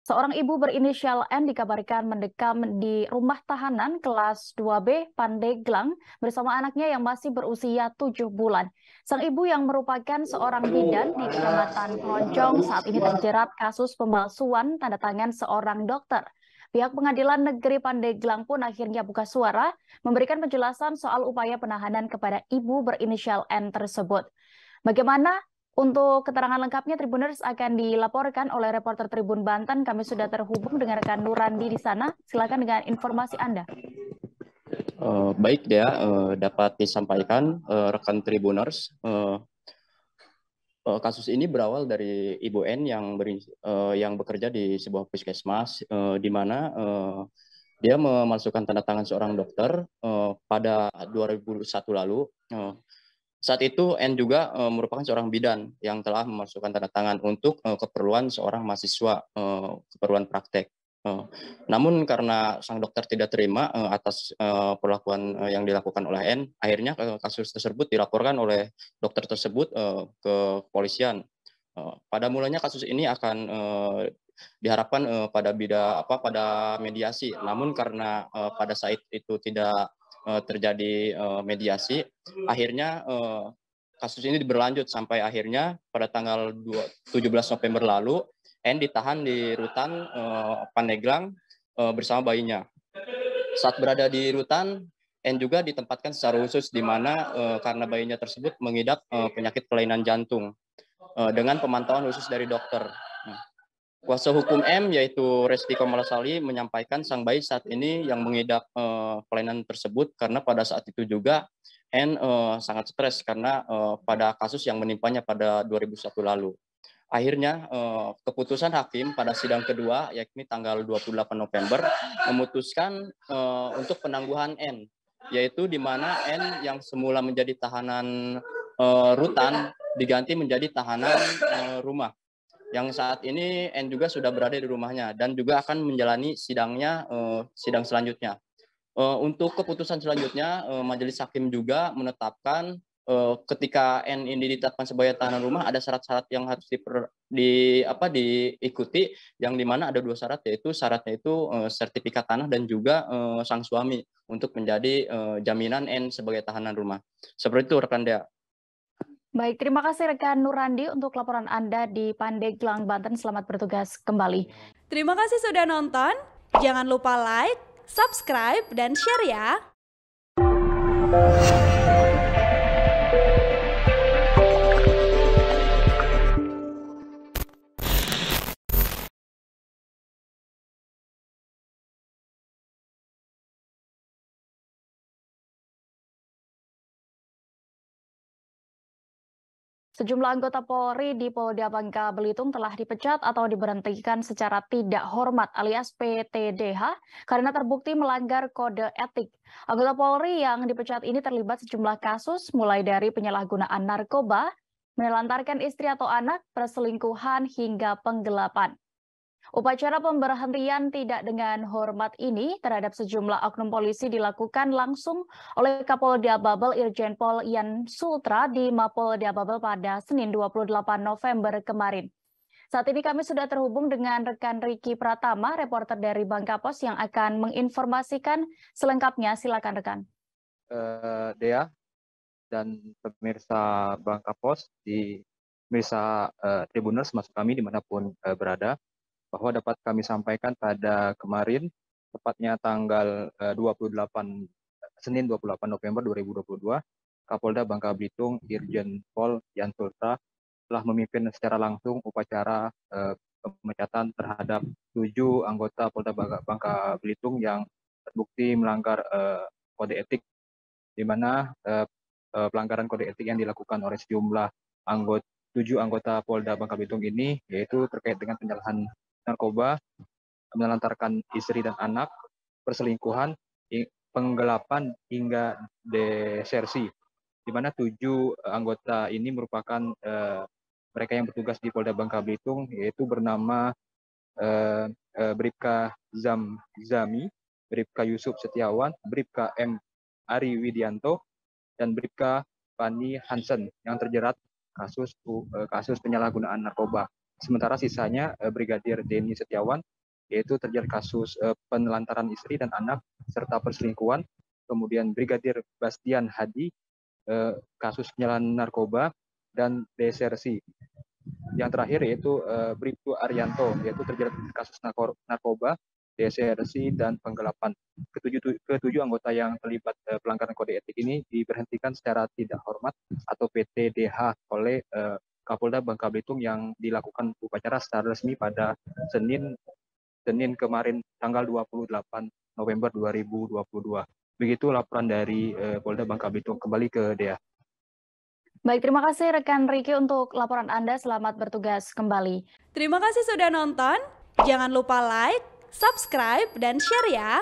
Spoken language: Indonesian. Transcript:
Seorang ibu berinisial N dikabarkan mendekam di rumah tahanan kelas 2B Pandeglang bersama anaknya yang masih berusia 7 bulan. Sang ibu yang merupakan seorang bidan di Kecamatan Keroncong saat ini terjerat kasus pemalsuan tanda tangan seorang dokter. Pihak Pengadilan Negeri Pandeglang pun akhirnya buka suara memberikan penjelasan soal upaya penahanan kepada ibu berinisial N tersebut. Bagaimana untuk keterangan lengkapnya, Tribuners akan dilaporkan oleh reporter Tribun Banten. Kami sudah terhubung dengan rekan Nurandi di sana. Silakan dengan informasi Anda. Baik Dea, dapat disampaikan rekan Tribuners. Kasus ini berawal dari Ibu N yang bekerja di sebuah puskesmas, di mana dia memasukkan tanda tangan seorang dokter pada 2001 lalu. Saat itu N juga merupakan seorang bidan yang telah memasukkan tanda tangan untuk keperluan seorang mahasiswa, keperluan praktek. Namun karena sang dokter tidak terima atas perlakuan yang dilakukan oleh N, akhirnya kasus tersebut dilaporkan oleh dokter tersebut ke kepolisian. Pada mulanya kasus ini akan diharapkan pada mediasi. Namun karena pada saat itu tidak terjadi mediasi, akhirnya kasus ini berlanjut sampai akhirnya pada tanggal 17 November lalu N ditahan di rutan Pandeglang bersama bayinya. Saat berada di rutan, N juga ditempatkan secara khusus di mana karena bayinya tersebut mengidap penyakit kelainan jantung dengan pemantauan khusus dari dokter. Kuasa hukum M yaitu Resti Komalasari menyampaikan sang bayi saat ini yang mengidap kelainan tersebut karena pada saat itu juga N sangat stres karena pada kasus yang menimpanya pada 2001 lalu. Akhirnya keputusan hakim pada sidang kedua yakni tanggal 28 November memutuskan untuk penangguhan N, yaitu di mana N yang semula menjadi tahanan rutan diganti menjadi tahanan rumah. Yang saat ini N juga sudah berada di rumahnya dan juga akan menjalani sidang selanjutnya. Untuk keputusan selanjutnya, Majelis Hakim juga menetapkan ketika N ini ditetapkan sebagai tahanan rumah ada syarat-syarat yang harus diikuti, yang dimana ada 2 syarat, yaitu syaratnya itu sertifikat tanah dan juga sang suami untuk menjadi jaminan N sebagai tahanan rumah. Seperti itu rekan Dea. Baik, terima kasih rekan Nurandi untuk laporan Anda di Pandeglang, Banten. Selamat bertugas kembali. Terima kasih sudah nonton. Jangan lupa like, subscribe, dan share ya. Sejumlah anggota Polri di Polda Bangka Belitung telah dipecat atau diberhentikan secara tidak hormat alias PTDH karena terbukti melanggar kode etik. Anggota Polri yang dipecat ini terlibat sejumlah kasus mulai dari penyalahgunaan narkoba, menelantarkan istri atau anak, perselingkuhan hingga penggelapan. Upacara pemberhentian tidak dengan hormat ini terhadap sejumlah oknum polisi dilakukan langsung oleh Kapolda Babel Irjen Pol Yan Sultra di Mapolda Babel pada Senin 28 November kemarin. Saat ini kami sudah terhubung dengan rekan Riki Pratama, reporter dari Bangka Pos yang akan menginformasikan selengkapnya. Silakan rekan. Dea dan pemirsa Bangka Pos, pemirsa Tribuners masuk kami dimanapun berada, bahwa dapat kami sampaikan pada kemarin, tepatnya tanggal Senin 28 November 2022, Kapolda Bangka Belitung Irjen Pol Yan Sultra telah memimpin secara langsung upacara pemecatan terhadap 7 anggota Polda Bangka Belitung yang terbukti melanggar kode etik, di mana pelanggaran kode etik yang dilakukan oleh sejumlah 7 anggota Polda Bangka Belitung ini yaitu terkait dengan penyalahan narkoba, menelantarkan istri dan anak, perselingkuhan, penggelapan hingga desersi, di mana 7 anggota ini merupakan mereka yang bertugas di Polda Bangka Belitung, yaitu bernama Bribka Zami, Bribka Yusuf Setiawan, Bribka M. Ari Widianto, dan Bribka Pani Hansen yang terjerat kasus penyalahgunaan narkoba. Sementara sisanya Brigadir Denny Setiawan, yaitu terjerat kasus penelantaran istri dan anak serta perselingkuhan. Kemudian Brigadir Bastian Hadi, kasus penyalahgunaan narkoba dan desersi. Yang terakhir yaitu Bribtu Arianto, yaitu terjerat kasus narkoba, desersi, dan penggelapan. Ketujuh anggota yang terlibat pelanggaran kode etik ini diberhentikan secara tidak hormat atau PTDH oleh Kapolda Bangka Belitung yang dilakukan upacara secara resmi pada Senin kemarin tanggal 28 November 2022. Begitu laporan dari Polda Bangka Belitung. Kembali ke Dea. Baik, terima kasih rekan Riki untuk laporan Anda. Selamat bertugas kembali. Terima kasih sudah nonton. Jangan lupa like, subscribe, dan share ya.